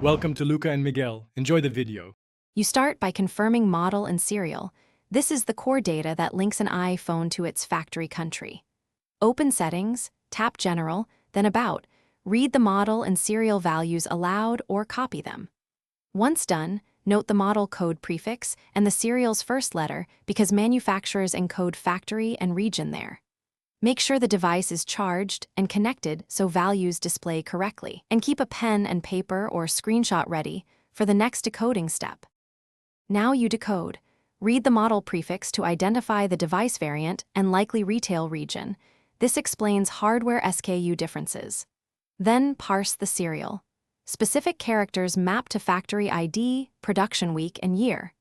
Welcome to Luca and Miguel. Enjoy the video. You start by confirming model and serial. This is the core data that links an iPhone to its factory country. Open Settings, tap General, then About. Read the model and serial values aloud or copy them. Once done, note the model code prefix and the serial's first letter because manufacturers encode factory and region there. Make sure the device is charged and connected so values display correctly. And keep a pen and paper or screenshot ready for the next decoding step. Now you decode. Read the model prefix to identify the device variant and likely retail region. This explains hardware SKU differences. Then parse the serial. Specific characters map to factory ID, production week, and year.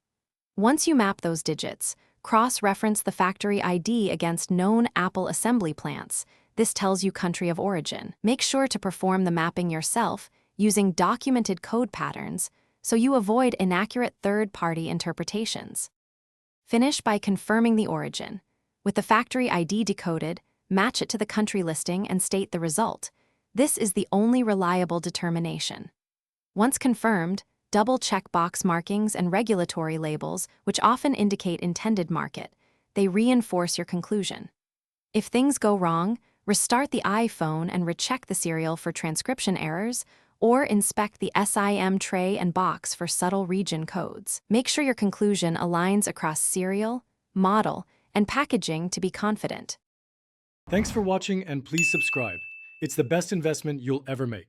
Once you map those digits, cross-reference the factory ID against known Apple assembly plants. This tells you country of origin. Make sure to perform the mapping yourself using documented code patterns so you avoid inaccurate third-party interpretations. Finish by confirming the origin. With the factory ID decoded, match it to the country listing and state the result. This is the only reliable determination. Once confirmed, double checkbox markings and regulatory labels, which often indicate intended market. They reinforce your conclusion. If things go wrong, restart the iPhone and recheck the serial for transcription errors, or inspect the SIM tray and box for subtle region codes. Make sure your conclusion aligns across serial, model, and packaging to be confident. Thanks for watching and please subscribe. It's the best investment you'll ever make.